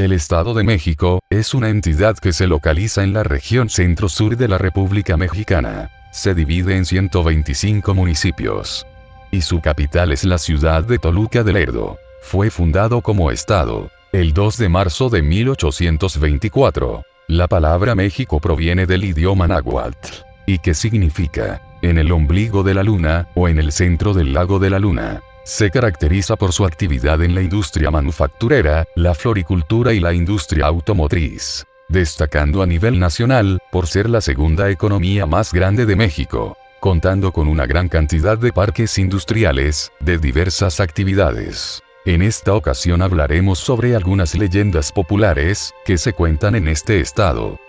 El Estado de México es una entidad que se localiza en la región centro-sur de la República Mexicana. Se divide en 125 municipios. Y su capital es la ciudad de Toluca de Lerdo. Fue fundado como estado el 2 de marzo de 1824. La palabra México proviene del idioma náhuatl, y que significa en el ombligo de la luna, o en el centro del lago de la luna. Se caracteriza por su actividad en la industria manufacturera, la floricultura y la industria automotriz, destacando a nivel nacional, por ser la segunda economía más grande de México, contando con una gran cantidad de parques industriales, de diversas actividades. En esta ocasión hablaremos sobre algunas leyendas populares, que se cuentan en este estado.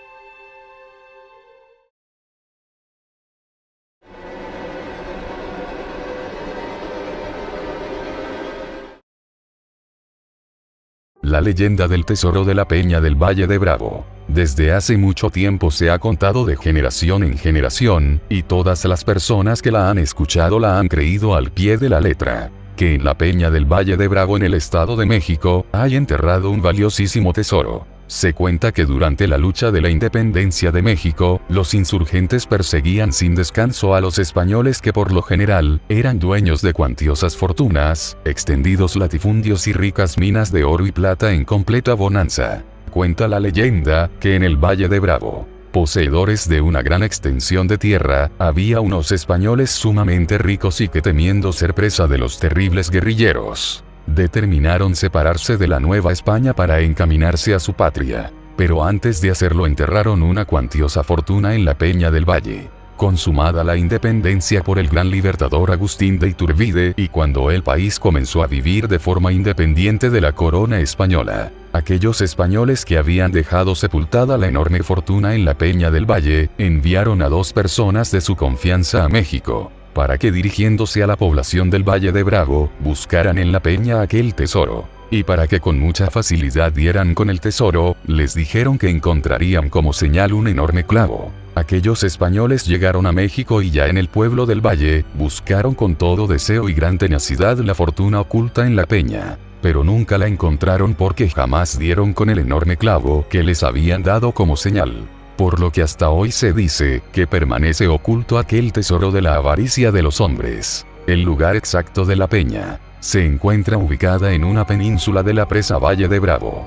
La leyenda del tesoro de la Peña del Valle de Bravo. Desde hace mucho tiempo se ha contado de generación en generación, y todas las personas que la han escuchado la han creído al pie de la letra, que en la Peña del Valle de Bravo en el Estado de México, hay enterrado un valiosísimo tesoro. Se cuenta que durante la lucha de la independencia de México, los insurgentes perseguían sin descanso a los españoles que por lo general, eran dueños de cuantiosas fortunas, extendidos latifundios y ricas minas de oro y plata en completa bonanza. Cuenta la leyenda, que en el Valle de Bravo, poseedores de una gran extensión de tierra, había unos españoles sumamente ricos y que temiendo ser presa de los terribles guerrilleros, determinaron separarse de la Nueva España para encaminarse a su patria. Pero antes de hacerlo enterraron una cuantiosa fortuna en la Peña del Valle. Consumada la independencia por el gran libertador Agustín de Iturbide, y cuando el país comenzó a vivir de forma independiente de la corona española, aquellos españoles que habían dejado sepultada la enorme fortuna en la Peña del Valle, enviaron a 2 personas de su confianza a México, para que dirigiéndose a la población del Valle de Bravo, buscaran en la peña aquel tesoro. Y para que con mucha facilidad dieran con el tesoro, les dijeron que encontrarían como señal un enorme clavo. Aquellos españoles llegaron a México y ya en el pueblo del Valle, buscaron con todo deseo y gran tenacidad la fortuna oculta en la peña. Pero nunca la encontraron porque jamás dieron con el enorme clavo que les habían dado como señal. Por lo que hasta hoy se dice, que permanece oculto aquel tesoro de la avaricia de los hombres. El lugar exacto de la peña se encuentra ubicada en una península de la presa Valle de Bravo.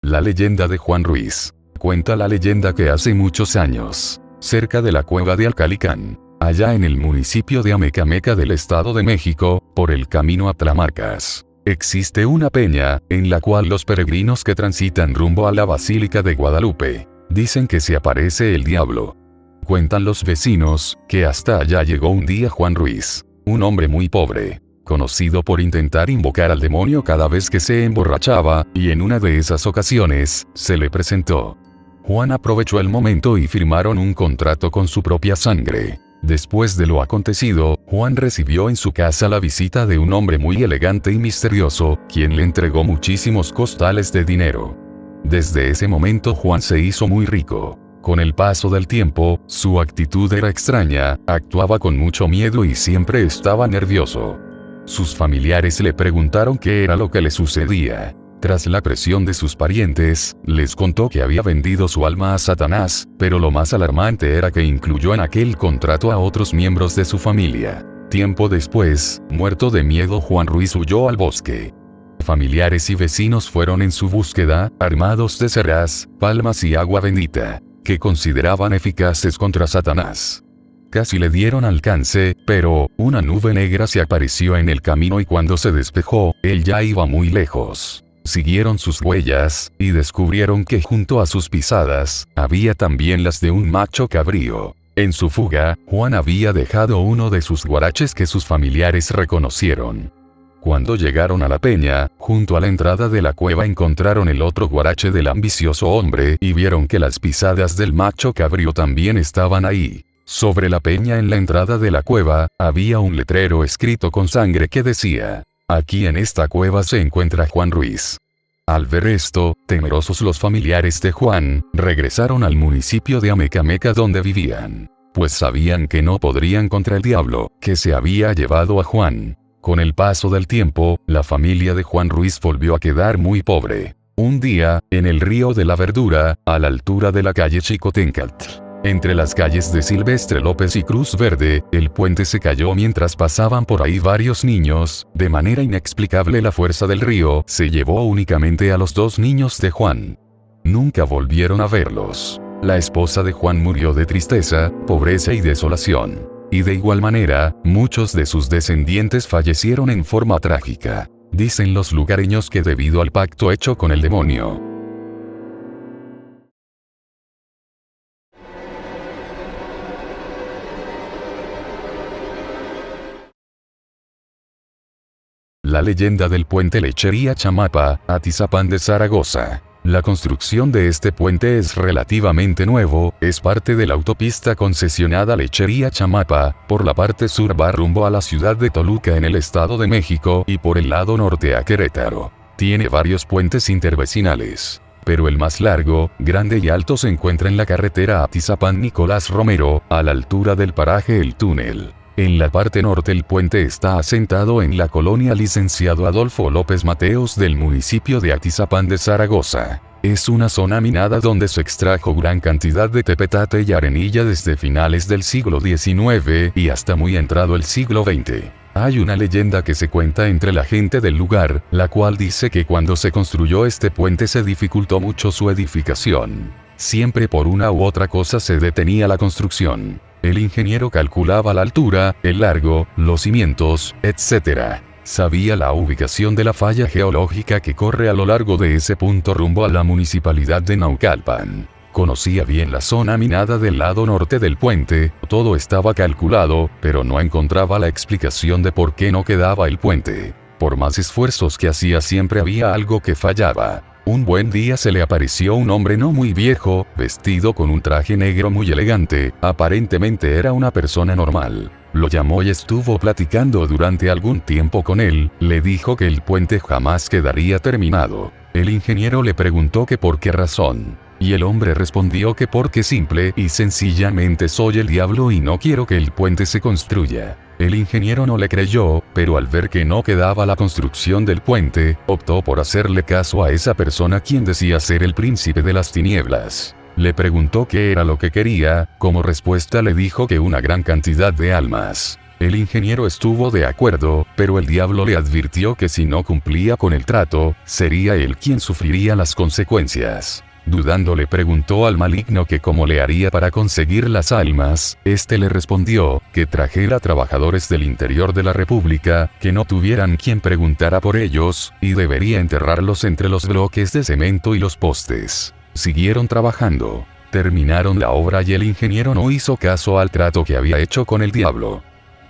La leyenda de Juan Ruiz. Cuenta la leyenda que hace muchos años, cerca de la cueva de Alcalicán, allá en el municipio de Amecameca del Estado de México, por el camino a Tlamarcas, existe una peña, en la cual los peregrinos que transitan rumbo a la Basílica de Guadalupe, dicen que se aparece el diablo. Cuentan los vecinos, que hasta allá llegó un día Juan Ruiz, un hombre muy pobre, conocido por intentar invocar al demonio cada vez que se emborrachaba, y en una de esas ocasiones, se le presentó. Juan aprovechó el momento y firmaron un contrato con su propia sangre. Después de lo acontecido, Juan recibió en su casa la visita de un hombre muy elegante y misterioso, quien le entregó muchísimos costales de dinero. Desde ese momento Juan se hizo muy rico. Con el paso del tiempo, su actitud era extraña, actuaba con mucho miedo y siempre estaba nervioso. Sus familiares le preguntaron qué era lo que le sucedía. Tras la presión de sus parientes, les contó que había vendido su alma a Satanás, pero lo más alarmante era que incluyó en aquel contrato a otros miembros de su familia. Tiempo después, muerto de miedo, Juan Ruiz huyó al bosque. Familiares y vecinos fueron en su búsqueda, armados de cerras, palmas y agua bendita, que consideraban eficaces contra Satanás. Casi le dieron alcance, pero una nube negra se apareció en el camino y cuando se despejó, él ya iba muy lejos. Siguieron sus huellas, y descubrieron que junto a sus pisadas, había también las de un macho cabrío. En su fuga, Juan había dejado uno de sus guaraches que sus familiares reconocieron. Cuando llegaron a la peña, junto a la entrada de la cueva encontraron el otro guarache del ambicioso hombre y vieron que las pisadas del macho cabrío también estaban ahí. Sobre la peña en la entrada de la cueva, había un letrero escrito con sangre que decía: aquí en esta cueva se encuentra Juan Ruiz. Al ver esto, temerosos los familiares de Juan, regresaron al municipio de Amecameca donde vivían, pues sabían que no podrían contra el diablo, que se había llevado a Juan. Con el paso del tiempo, la familia de Juan Ruiz volvió a quedar muy pobre. Un día, en el río de la Verdura, a la altura de la calle Chicotencatl, entre las calles de Silvestre López y Cruz Verde, el puente se cayó mientras pasaban por ahí varios niños. De manera inexplicable, la fuerza del río se llevó únicamente a los 2 niños de Juan. Nunca volvieron a verlos. La esposa de Juan murió de tristeza, pobreza y desolación. Y de igual manera, muchos de sus descendientes fallecieron en forma trágica. Dicen los lugareños que debido al pacto hecho con el demonio. La leyenda del puente Lechería Chamapa, Atizapán de Zaragoza. La construcción de este puente es relativamente nuevo, es parte de la autopista concesionada Lechería Chamapa, por la parte sur va rumbo a la ciudad de Toluca en el Estado de México y por el lado norte a Querétaro. Tiene varios puentes intervecinales, pero el más largo, grande y alto se encuentra en la carretera Atizapán Nicolás Romero, a la altura del paraje El Túnel. En la parte norte el puente está asentado en la colonia Licenciado Adolfo López Mateos del municipio de Atizapán de Zaragoza. Es una zona minada donde se extrajo gran cantidad de tepetate y arenilla desde finales del siglo XIX y hasta muy entrado el siglo XX. Hay una leyenda que se cuenta entre la gente del lugar, la cual dice que cuando se construyó este puente se dificultó mucho su edificación. Siempre por una u otra cosa se detenía la construcción. El ingeniero calculaba la altura, el largo, los cimientos, etc. Sabía la ubicación de la falla geológica que corre a lo largo de ese punto rumbo a la municipalidad de Naucalpan. Conocía bien la zona minada del lado norte del puente, todo estaba calculado, pero no encontraba la explicación de por qué no quedaba el puente. Por más esfuerzos que hacía siempre había algo que fallaba. Un buen día se le apareció un hombre no muy viejo, vestido con un traje negro muy elegante, aparentemente era una persona normal. Lo llamó y estuvo platicando durante algún tiempo con él, le dijo que el puente jamás quedaría terminado. El ingeniero le preguntó que por qué razón. Y el hombre respondió que porque simple y sencillamente soy el diablo y no quiero que el puente se construya. El ingeniero no le creyó, pero al ver que no quedaba la construcción del puente, optó por hacerle caso a esa persona quien decía ser el príncipe de las tinieblas. Le preguntó qué era lo que quería, como respuesta le dijo que una gran cantidad de almas. El ingeniero estuvo de acuerdo, pero el diablo le advirtió que si no cumplía con el trato, sería él quien sufriría las consecuencias. Dudando le preguntó al maligno que cómo le haría para conseguir las almas, este le respondió, que trajera trabajadores del interior de la república, que no tuvieran quien preguntara por ellos, y debería enterrarlos entre los bloques de cemento y los postes. Siguieron trabajando. Terminaron la obra y el ingeniero no hizo caso al trato que había hecho con el diablo.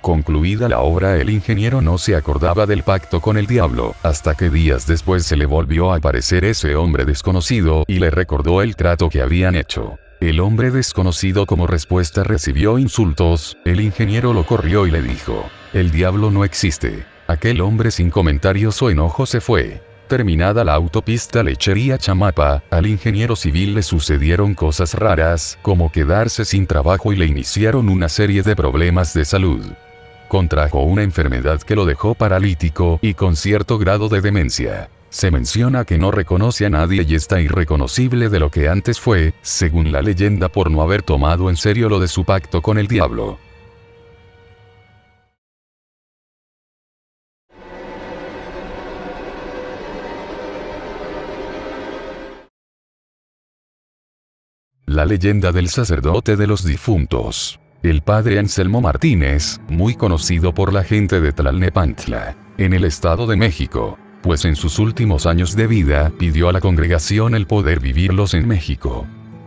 Concluida la obra, el ingeniero no se acordaba del pacto con el diablo, hasta que días después se le volvió a aparecer ese hombre desconocido y le recordó el trato que habían hecho. El hombre desconocido como respuesta recibió insultos, el ingeniero lo corrió y le dijo: "El diablo no existe". Aquel hombre sin comentarios o enojo se fue. Terminada la autopista Lechería Chamapa, al ingeniero civil le sucedieron cosas raras, como quedarse sin trabajo y le iniciaron una serie de problemas de salud. Contrajo una enfermedad que lo dejó paralítico y con cierto grado de demencia. Se menciona que no reconoce a nadie y está irreconocible de lo que antes fue, según la leyenda, por no haber tomado en serio lo de su pacto con el diablo. La leyenda del sacerdote de los difuntos. El padre Anselmo Martínez, muy conocido por la gente de Tlalnepantla, en el Estado de México, pues en sus últimos años de vida pidió a la congregación el poder vivirlos en México.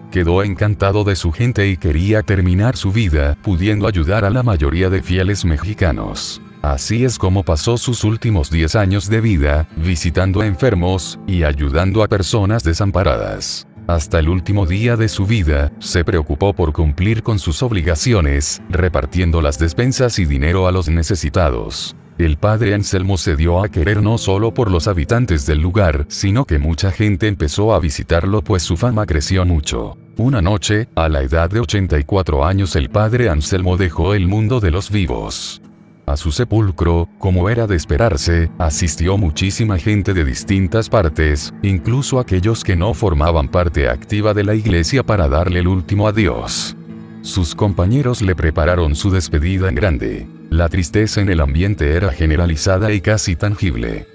Quedó encantado de su gente y quería terminar su vida pudiendo ayudar a la mayoría de fieles mexicanos. Así es como pasó sus últimos 10 años de vida, visitando a enfermos y ayudando a personas desamparadas. Hasta el último día de su vida, se preocupó por cumplir con sus obligaciones, repartiendo las despensas y dinero a los necesitados. El padre Anselmo se dio a querer no solo por los habitantes del lugar, sino que mucha gente empezó a visitarlo pues su fama creció mucho. Una noche, a la edad de 84 años el padre Anselmo dejó el mundo de los vivos. A su sepulcro, como era de esperarse, asistió muchísima gente de distintas partes, incluso aquellos que no formaban parte activa de la iglesia para darle el último adiós. Sus compañeros le prepararon su despedida en grande. La tristeza en el ambiente era generalizada y casi tangible.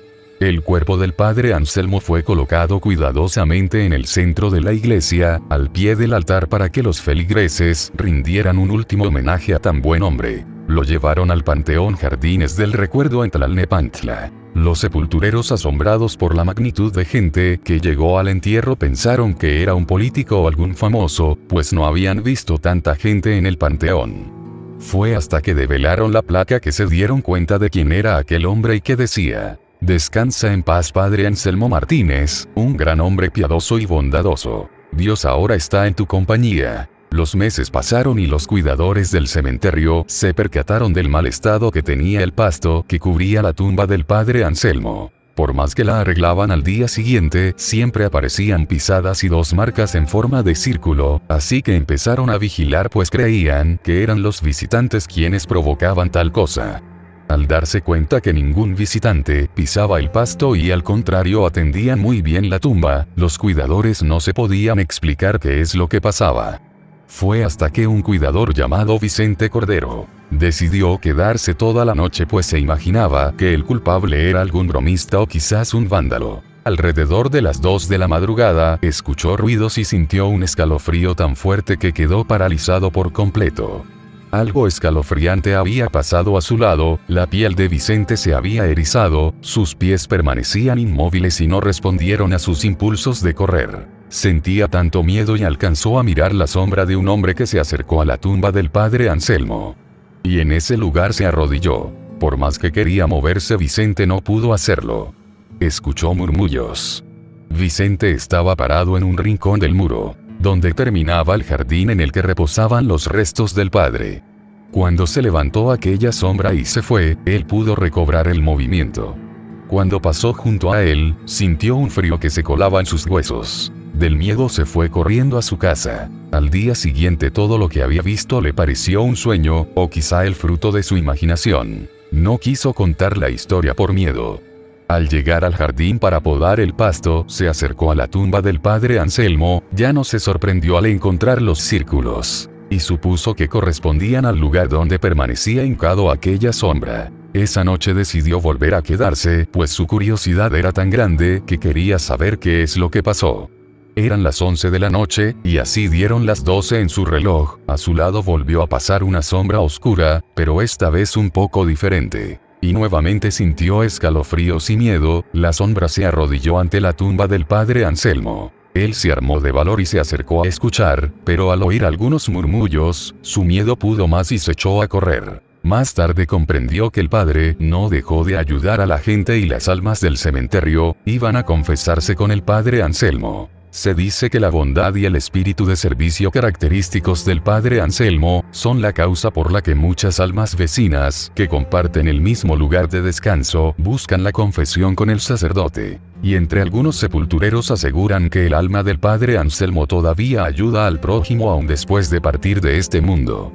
El cuerpo del padre Anselmo fue colocado cuidadosamente en el centro de la iglesia, al pie del altar para que los feligreses rindieran un último homenaje a tan buen hombre. Lo llevaron al Panteón Jardines del Recuerdo en Tlalnepantla. Los sepultureros, asombrados por la magnitud de gente que llegó al entierro, pensaron que era un político o algún famoso, pues no habían visto tanta gente en el panteón. Fue hasta que develaron la placa que se dieron cuenta de quién era aquel hombre y que decía: «Descansa en paz, padre Anselmo Martínez, un gran hombre piadoso y bondadoso. Dios ahora está en tu compañía». Los meses pasaron y los cuidadores del cementerio se percataron del mal estado que tenía el pasto que cubría la tumba del padre Anselmo. Por más que la arreglaban al día siguiente, siempre aparecían pisadas y 2 marcas en forma de círculo, así que empezaron a vigilar pues creían que eran los visitantes quienes provocaban tal cosa. Al darse cuenta que ningún visitante pisaba el pasto y al contrario atendían muy bien la tumba, los cuidadores no se podían explicar qué es lo que pasaba. Fue hasta que un cuidador llamado Vicente Cordero decidió quedarse toda la noche pues se imaginaba que el culpable era algún bromista o quizás un vándalo. Alrededor de las 2 de la madrugada, escuchó ruidos y sintió un escalofrío tan fuerte que quedó paralizado por completo. Algo escalofriante había pasado a su lado, la piel de Vicente se había erizado, sus pies permanecían inmóviles y no respondieron a sus impulsos de correr. Sentía tanto miedo y alcanzó a mirar la sombra de un hombre que se acercó a la tumba del padre Anselmo. Y en ese lugar se arrodilló. Por más que quería moverse, Vicente no pudo hacerlo. Escuchó murmullos. Vicente estaba parado en un rincón del muro, donde terminaba el jardín en el que reposaban los restos del padre. Cuando se levantó aquella sombra y se fue, él pudo recobrar el movimiento. Cuando pasó junto a él, sintió un frío que se colaba en sus huesos. Del miedo se fue corriendo a su casa. Al día siguiente todo lo que había visto le pareció un sueño, o quizá el fruto de su imaginación. No quiso contar la historia por miedo. Al llegar al jardín para podar el pasto, se acercó a la tumba del padre Anselmo, ya no se sorprendió al encontrar los círculos, y supuso que correspondían al lugar donde permanecía hincado aquella sombra. Esa noche decidió volver a quedarse, pues su curiosidad era tan grande que quería saber qué es lo que pasó. Eran las 11 de la noche, y así dieron las 12 en su reloj. A su lado volvió a pasar una sombra oscura, pero esta vez un poco diferente. Y nuevamente sintió escalofríos y miedo. La sombra se arrodilló ante la tumba del padre Anselmo. Él se armó de valor y se acercó a escuchar, pero al oír algunos murmullos, su miedo pudo más y se echó a correr. Más tarde comprendió que el padre no dejó de ayudar a la gente y las almas del cementerio iban a confesarse con el padre Anselmo. Se dice que la bondad y el espíritu de servicio característicos del padre Anselmo son la causa por la que muchas almas vecinas que comparten el mismo lugar de descanso buscan la confesión con el sacerdote. Y entre algunos sepultureros aseguran que el alma del padre Anselmo todavía ayuda al prójimo aún después de partir de este mundo.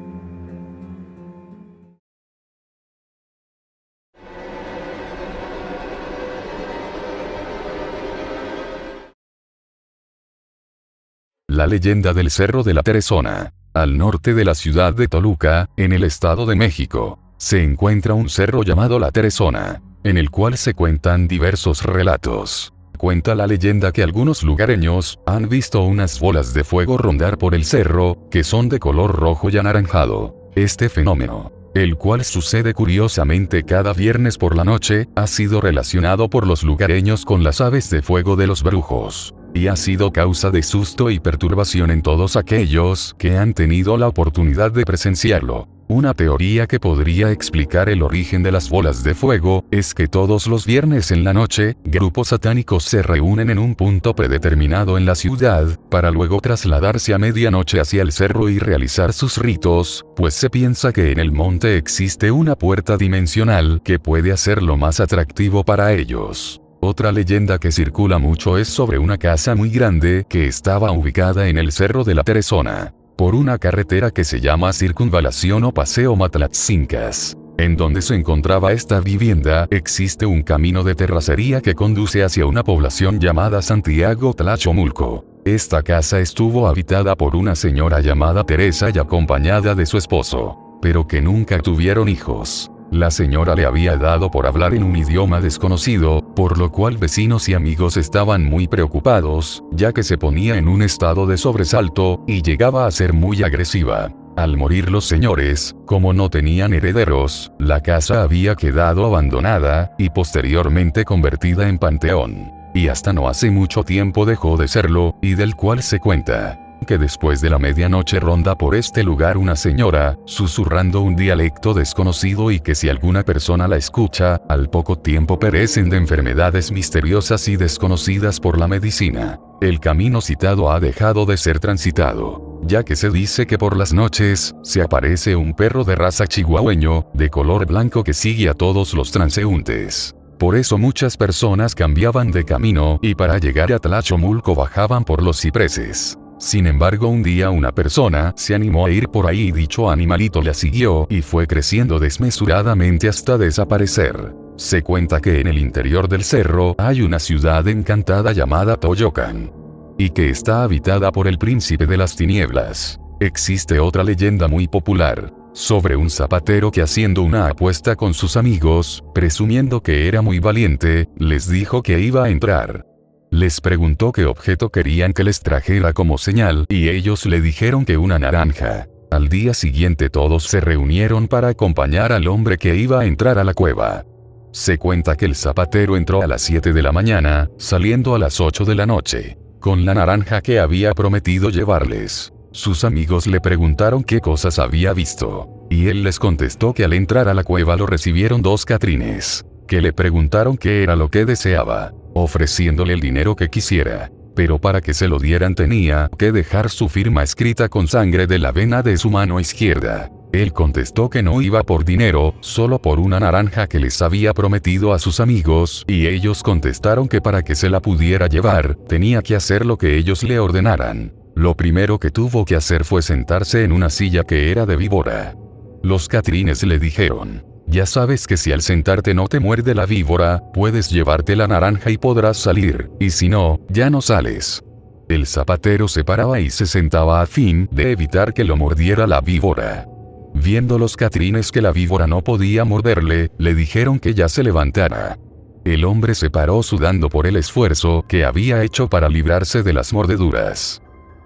La leyenda del Cerro de la Teresona. Al norte de la ciudad de Toluca, en el Estado de México, se encuentra un cerro llamado La Teresona, en el cual se cuentan diversos relatos. Cuenta la leyenda que algunos lugareños han visto unas bolas de fuego rondar por el cerro, que son de color rojo y anaranjado. Este fenómeno, el cual sucede curiosamente cada viernes por la noche, ha sido relacionado por los lugareños con las aves de fuego de los brujos, y ha sido causa de susto y perturbación en todos aquellos que han tenido la oportunidad de presenciarlo. Una teoría que podría explicar el origen de las bolas de fuego, es que todos los viernes en la noche, grupos satánicos se reúnen en un punto predeterminado en la ciudad, para luego trasladarse a medianoche hacia el cerro y realizar sus ritos, pues se piensa que en el monte existe una puerta dimensional que puede hacerlo más atractivo para ellos. Otra leyenda que circula mucho es sobre una casa muy grande que estaba ubicada en el Cerro de la Teresona, por una carretera que se llama Circunvalación o Paseo Matlatzincas. En donde se encontraba esta vivienda, existe un camino de terracería que conduce hacia una población llamada Santiago Tlachomulco. Esta casa estuvo habitada por una señora llamada Teresa y acompañada de su esposo, pero que nunca tuvieron hijos. La señora le había dado por hablar en un idioma desconocido, por lo cual vecinos y amigos estaban muy preocupados, ya que se ponía en un estado de sobresalto, y llegaba a ser muy agresiva. Al morir los señores, como no tenían herederos, la casa había quedado abandonada, y posteriormente convertida en panteón. Y hasta no hace mucho tiempo dejó de serlo, y del cual se cuenta que después de la medianoche ronda por este lugar una señora, susurrando un dialecto desconocido y que si alguna persona la escucha, al poco tiempo perecen de enfermedades misteriosas y desconocidas por la medicina. El camino citado ha dejado de ser transitado, ya que se dice que por las noches, se aparece un perro de raza chihuahueño, de color blanco que sigue a todos los transeúntes. Por eso muchas personas cambiaban de camino y para llegar a Tlachomulco bajaban por los cipreses. Sin embargo, un día una persona se animó a ir por ahí y dicho animalito la siguió y fue creciendo desmesuradamente hasta desaparecer. Se cuenta que en el interior del cerro hay una ciudad encantada llamada Toyocan, y que está habitada por el príncipe de las tinieblas. Existe otra leyenda muy popular sobre un zapatero que haciendo una apuesta con sus amigos, presumiendo que era muy valiente, les dijo que iba a entrar. Les preguntó qué objeto querían que les trajera como señal, y ellos le dijeron que una naranja. Al día siguiente todos se reunieron para acompañar al hombre que iba a entrar a la cueva. Se cuenta que el zapatero entró a las 7 de la mañana, saliendo a las 8 de la noche, con la naranja que había prometido llevarles. Sus amigos le preguntaron qué cosas había visto, y él les contestó que al entrar a la cueva lo recibieron dos catrines, que le preguntaron qué era lo que deseaba, ofreciéndole el dinero que quisiera, pero para que se lo dieran tenía que dejar su firma escrita con sangre de la vena de su mano izquierda. Él contestó que no iba por dinero, solo por una naranja que les había prometido a sus amigos, y ellos contestaron que para que se la pudiera llevar, tenía que hacer lo que ellos le ordenaran. Lo primero que tuvo que hacer fue sentarse en una silla que era de víbora. Los catrines le dijeron: ya sabes que si al sentarte no te muerde la víbora, puedes llevarte la naranja y podrás salir, y si no, ya no sales. El zapatero se paraba y se sentaba a fin de evitar que lo mordiera la víbora. Viendo los catrines que la víbora no podía morderle, le dijeron que ya se levantara. El hombre se paró sudando por el esfuerzo que había hecho para librarse de las mordeduras.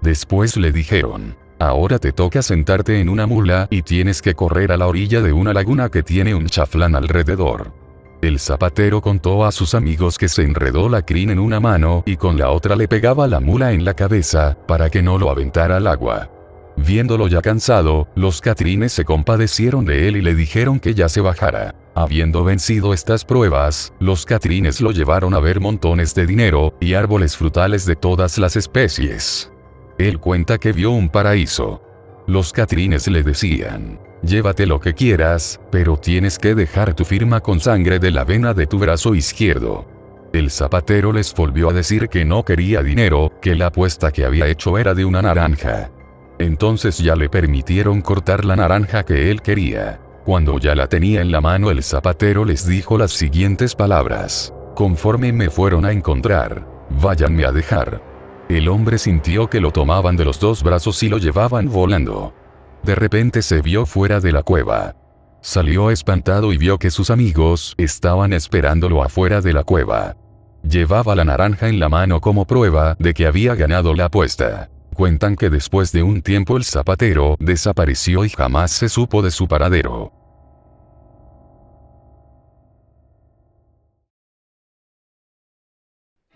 Después le dijeron: ahora te toca sentarte en una mula y tienes que correr a la orilla de una laguna que tiene un chaflán alrededor. El zapatero contó a sus amigos que se enredó la crin en una mano y con la otra le pegaba la mula en la cabeza, para que no lo aventara al agua. Viéndolo ya cansado, los catrines se compadecieron de él y le dijeron que ya se bajara. Habiendo vencido estas pruebas, los catrines lo llevaron a ver montones de dinero y árboles frutales de todas las especies. Él cuenta que vio un paraíso. Los catrines le decían: llévate lo que quieras, pero tienes que dejar tu firma con sangre de la vena de tu brazo izquierdo. El zapatero les volvió a decir que no quería dinero, que la apuesta que había hecho era de una naranja. Entonces ya le permitieron cortar la naranja que él quería. Cuando ya la tenía en la mano, el zapatero les dijo las siguientes palabras: conforme me fueron a encontrar, váyanme a dejar. El hombre sintió que lo tomaban de los dos brazos y lo llevaban volando. De repente se vio fuera de la cueva. Salió espantado y vio que sus amigos estaban esperándolo afuera de la cueva. Llevaba la naranja en la mano como prueba de que había ganado la apuesta. Cuentan que después de un tiempo el zapatero desapareció y jamás se supo de su paradero.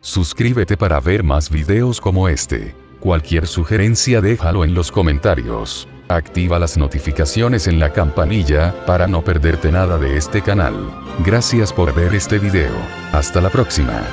Suscríbete para ver más videos como este. Cualquier sugerencia déjalo en los comentarios. Activa las notificaciones en la campanilla, para no perderte nada de este canal. Gracias por ver este video. Hasta la próxima.